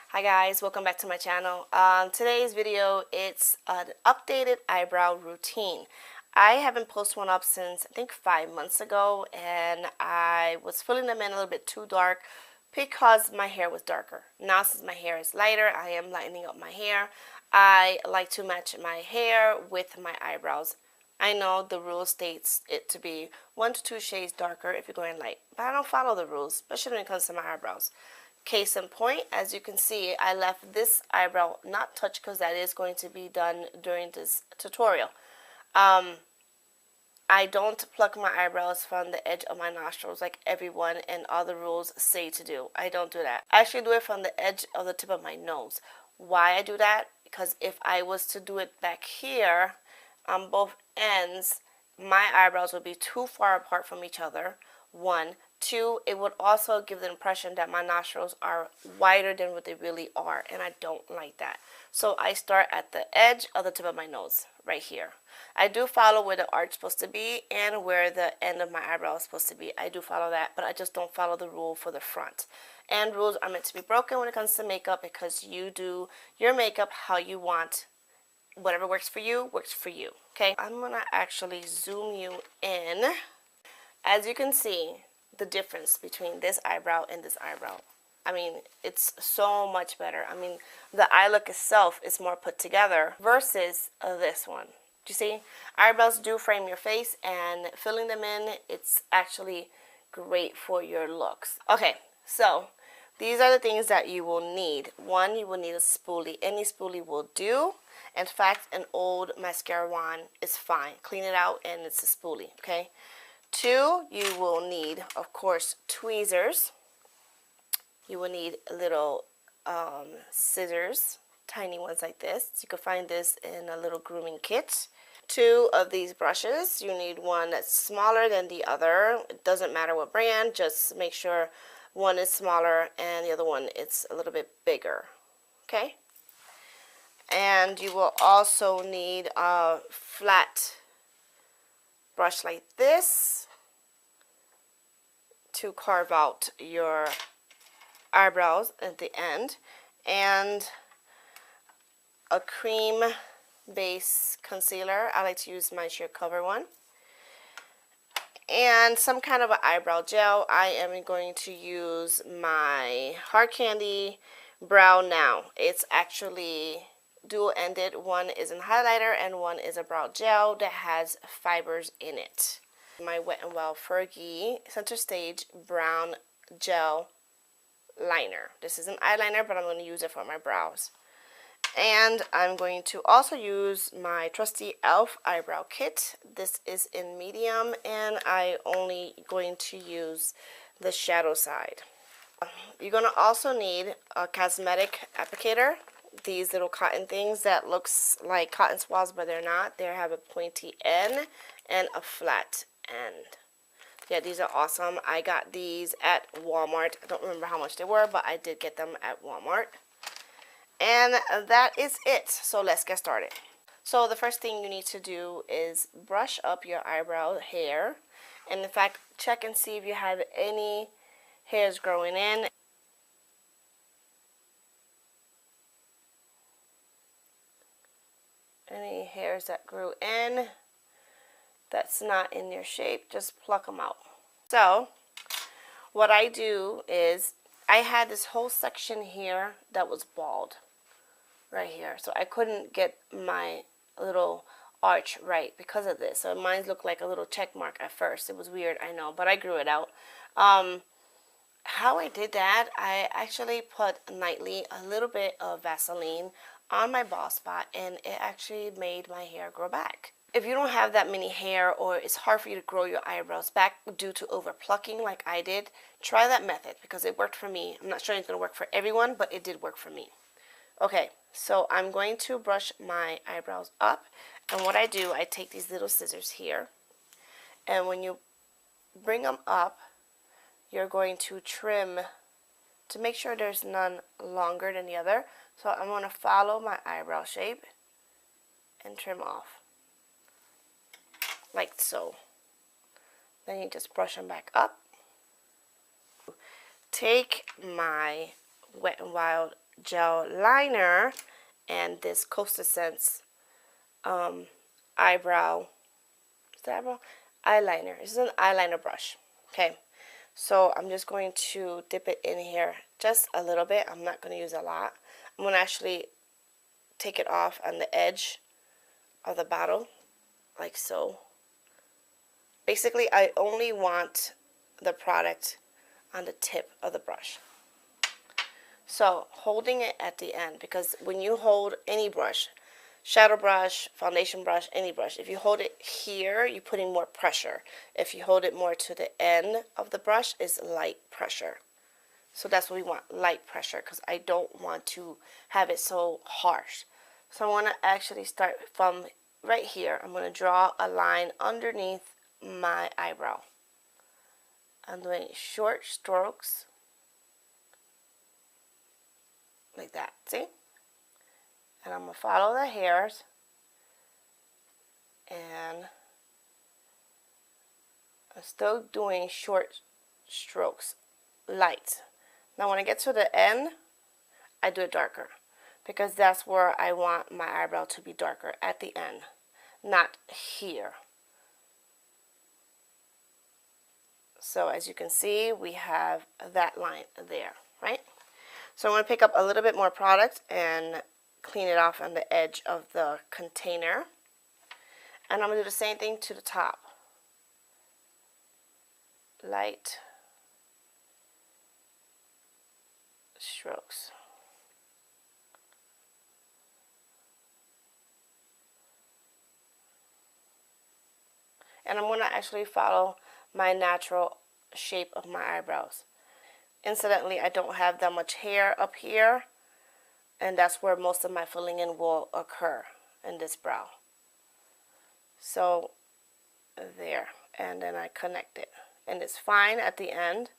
Hi guys, welcome back to my channel. Today's video, it's an updated eyebrow routine. I haven't posted one up since I think 5 months ago, and I was filling them in a little bit too dark because my hair was darker. Now since my hair is lighter, I am lightening up my hair. I like to match my hair with my eyebrows. I know the rule states it to be 1 to 2 shades darker if you're going light, but I don't follow the rules, especially when it comes to my eyebrows. Case in point, as you can see, I left this eyebrow not touched because that is going to be done during this tutorial. I don't pluck my eyebrows from the edge of my nostrils like everyone and all the rules say to do. I don't do that. I actually do it from the edge of the tip of my nose. Why I do that? Because if I was to do it back here on both ends, my eyebrows would be too far apart from each other. 1. 2, it would also give the impression that my nostrils are wider than what they really are, and I don't like that. So I start at the edge of the tip of my nose, right here. I do follow where the arch is supposed to be and where the end of my eyebrow is supposed to be. I do follow that, but I just don't follow the rule for the front. And rules are meant to be broken when it comes to makeup, because you do your makeup how you want. Whatever works for you, works for you, okay? I'm gonna actually zoom you in. As you can see, the difference between this eyebrow and this eyebrow. I mean, it's so much better. I mean, the eye look itself is more put together versus this one. Do you see? Eyebrows do frame your face, and filling them in, it's actually great for your looks. Okay, so these are the things that you will need. 1, you will need a spoolie. Any spoolie will do. In fact, an old mascara wand is fine. Clean it out and it's a spoolie, okay? 2, you will need, of course, tweezers. You will need little scissors, tiny ones like this. You can find this in a little grooming kit. 2 of these brushes. You need one that's smaller than the other. It doesn't matter what brand, just make sure one is smaller and the other one is a little bit bigger, okay? And you will also need a flat brush like this to carve out your eyebrows at the end, and a cream base concealer. I like to use my sheer cover one, and some kind of an eyebrow gel. I am going to use my Hard Candy Brow Now. It's actually dual-ended. One is a highlighter and one is a brow gel that has fibers in it. My Wet n Wild Fergie Center Stage Brown Gel Liner. This is an eyeliner, but I'm going to use it for my brows. And I'm going to also use my trusty E.L.F. eyebrow kit. This is in medium, and I'm only going to use the shadow side. You're going to also need a cosmetic applicator. These little cotton things that looks like cotton swabs, but they're not. They have a pointy end and a flat end. Yeah, these are awesome. I got these at Walmart. I don't remember how much they were, but I did get them at Walmart. And that is it. So let's get started. So the first thing you need to do is brush up your eyebrow hair. And in fact, check and see if you have any hairs growing in. Any hairs that grew in that's not in your shape, just pluck them out. So what I do is, I had this whole section here that was bald right here, so I couldn't get my little arch right because of this. So mine looked like a little check mark at first. It was weird, I know, but I grew it out. How I did that, I actually put nightly a little bit of Vaseline on my bald spot, and it actually made my hair grow back. If you don't have that many hair, or it's hard for you to grow your eyebrows back due to over plucking like I did, try that method because it worked for me. I'm not sure it's going to work for everyone, but it did work for me. Okay, so I'm going to brush my eyebrows up, and what I do, I take these little scissors here, and when you bring them up, you're going to trim to make sure there's none longer than the other. So I'm going to follow my eyebrow shape and trim off like so. Then you just brush them back up. Take my Wet n Wild gel liner and this Costa Sense eyebrow, is that eyebrow? Eyeliner. This is an eyeliner brush. Okay, so I'm just going to dip it in here just a little bit. I'm not going to use a lot. I'm going to actually take it off on the edge of the bottle, like so. Basically, I only want the product on the tip of the brush. So, holding it at the end, because when you hold any brush, shadow brush, foundation brush, any brush, if you hold it here, you're putting more pressure. If you hold it more to the end of the brush, it's light pressure. So that's what we want, light pressure, because I don't want to have it so harsh. So I want to actually start from right here. I'm going to draw a line underneath my eyebrow. I'm doing short strokes like that, see? And I'm going to follow the hairs and I'm still doing short strokes, light. Now when I get to the end, I do it darker because that's where I want my eyebrow to be darker, at the end, not here. So as you can see, we have that line there, right? So I'm going to pick up a little bit more product and clean it off on the edge of the container. And I'm going to do the same thing to the top. Light strokes. And I'm going to actually follow my natural shape of my eyebrows. Incidentally, I don't have that much hair up here, and that's where most of my filling in will occur, in this brow. So there, and then I connect it, and it's fine at the end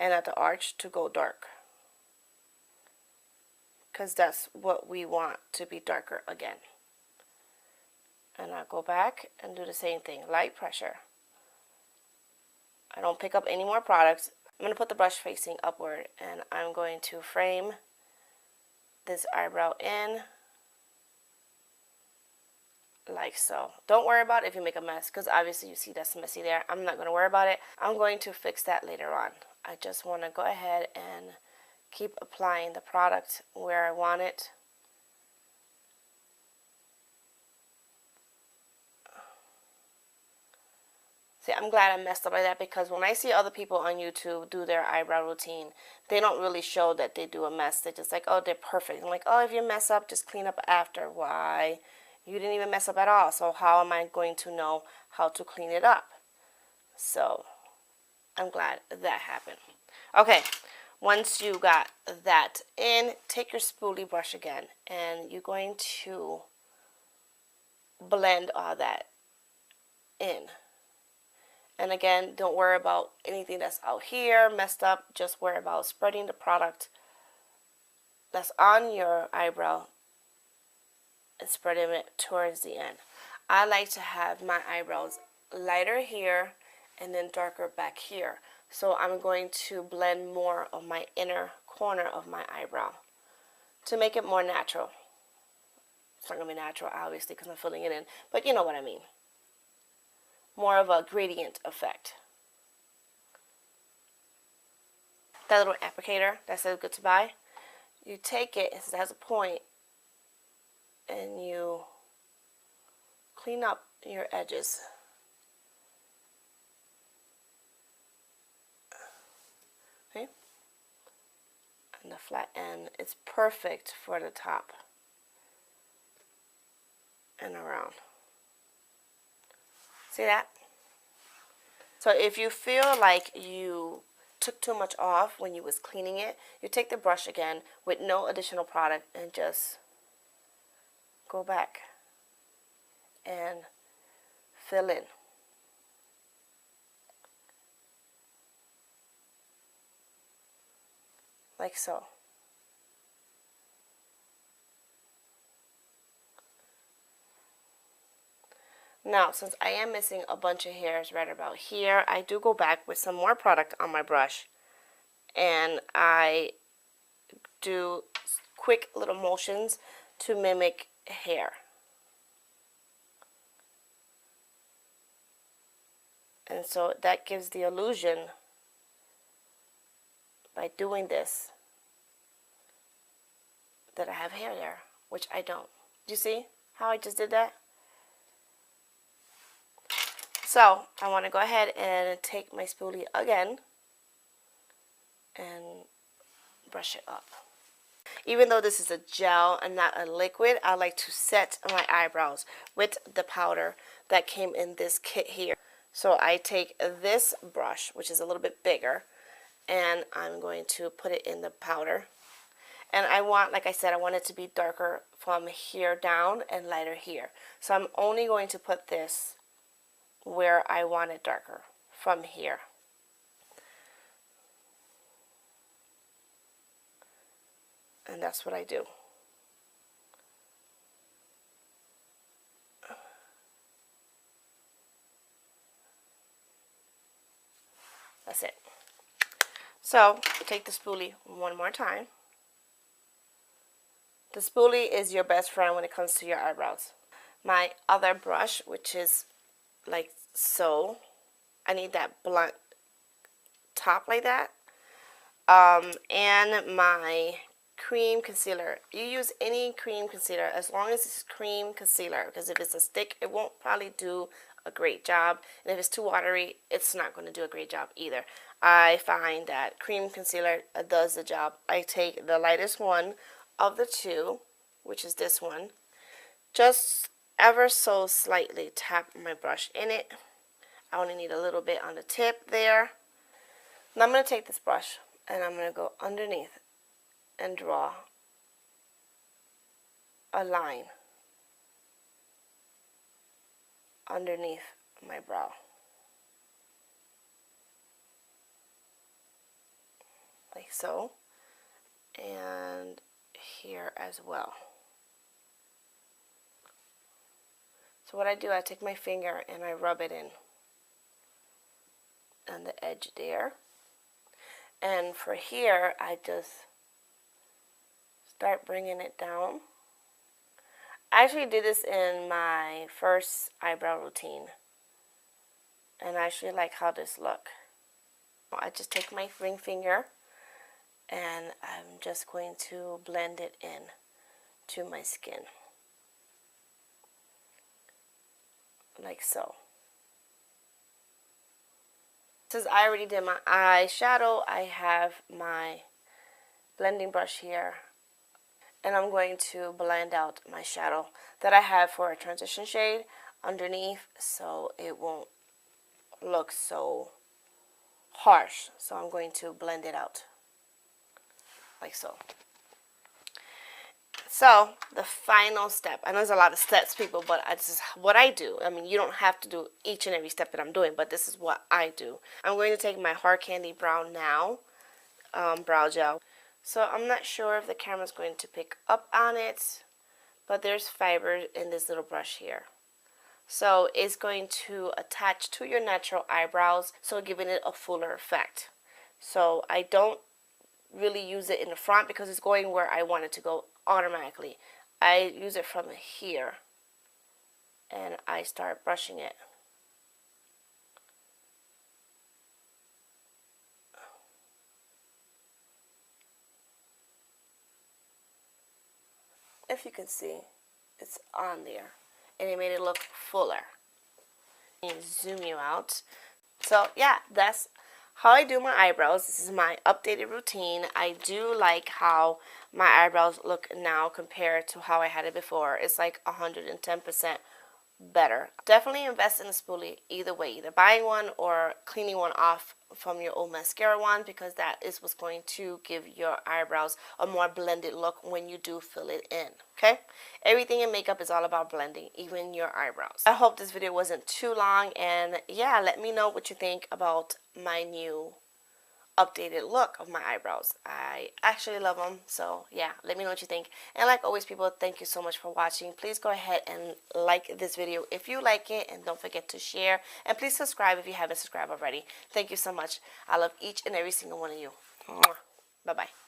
and at the arch to go dark, because that's what we want to be darker again. And I go back and do the same thing, light pressure. I don't pick up any more products. I'm going to put the brush facing upward, and I'm going to frame this eyebrow in like so. Don't worry about it if you make a mess, because obviously you see that's messy there. I'm not going to worry about it. I'm going to fix that later on. I just want to go ahead and keep applying the product where I want it. See, I'm glad I messed up like that, because when I see other people on YouTube do their eyebrow routine, they don't really show that they do a mess. They're just like, oh, they're perfect. I'm like, oh, if you mess up, just clean up after. Why? You didn't even mess up at all. So how am I going to know how to clean it up? So I'm glad that happened. Okay, once you got that in, take your spoolie brush again, and you're going to blend all that in. And again, don't worry about anything that's out here messed up. Just worry about spreading the product that's on your eyebrow and spreading it towards the end. I like to have my eyebrows lighter here and then darker back here. So I'm going to blend more of my inner corner of my eyebrow to make it more natural. It's not going to be natural, obviously, because I'm filling it in. But you know what I mean. More of a gradient effect. That little applicator that says good to buy, you take it, it has a point, and you clean up your edges. Okay? And the flat end is perfect for the top and around. See that? So if you feel like you took too much off when you was cleaning it, you take the brush again with no additional product and just go back and fill in. Like so. Now, since I am missing a bunch of hairs right about here, I do go back with some more product on my brush, and I do quick little motions to mimic hair. And so that gives the illusion, by doing this, that I have hair there, which I don't. Do you see how I just did that? So I want to go ahead and take my spoolie again and brush it up. Even though this is a gel and not a liquid, I like to set my eyebrows with the powder that came in this kit here. So I take this brush, which is a little bit bigger, and I'm going to put it in the powder. And I want, like I said, I want it to be darker from here down and lighter here. So I'm only going to put this where I want it darker, from here. And that's what I do. That's it. So take the spoolie one more time. The spoolie is your best friend when it comes to your eyebrows. My other brush, which is like so, I need that blunt top like that. And my cream concealer. You use any cream concealer as long as it's cream concealer, because if it's a stick, it won't probably do a great job, and if it's too watery, it's not going to do a great job either. I find that cream concealer does the job. I take the lightest one of the two, which is this one, just ever so slightly tap my brush in it. I only need a little bit on the tip there. Now I'm going to take this brush and I'm going to go underneath and draw a line underneath my brow. Like so. And here as well. So what I do, I take my finger and I rub it in on the edge there. And for here, I just start bringing it down. I actually did this in my first eyebrow routine, and I actually like how this look. I just take my ring finger and I'm just going to blend it in to my skin, like so. Since I already did my eyeshadow, I have my blending brush here, and I'm going to blend out my shadow that I have for a transition shade underneath, so it won't look so harsh. So I'm going to blend it out like so. So the final step, I know there's a lot of steps, people, but this is what I do. I mean, you don't have to do each and every step that I'm doing, but this is what I do. I'm going to take my Hard Candy Brow Now brow gel. So I'm not sure if the camera's going to pick up on it, but there's fiber in this little brush here. So it's going to attach to your natural eyebrows, so giving it a fuller effect. So I don't really use it in the front because it's going where I want it to go automatically. I use it from here and I start brushing it. If you can see, it's on there and it made it look fuller. And zoom you out. So yeah, that's how I do my eyebrows. This is my updated routine. I do like how my eyebrows look now compared to how I had it before. It's like 110% better. Definitely invest in a spoolie either way, either buying one or cleaning one off from your old mascara one, because that is what's going to give your eyebrows a more blended look when you do fill it in. Okay, everything in makeup is all about blending, even your eyebrows. I hope this video wasn't too long, and yeah, let me know what you think about my new updated look of my eyebrows. I actually love them, so yeah, let me know what you think. And like always, people, thank you so much for watching. Please go ahead and like this video if you like it, and don't forget to share, and please subscribe if you haven't subscribed already. Thank you so much. I love each and every single one of you. Bye bye.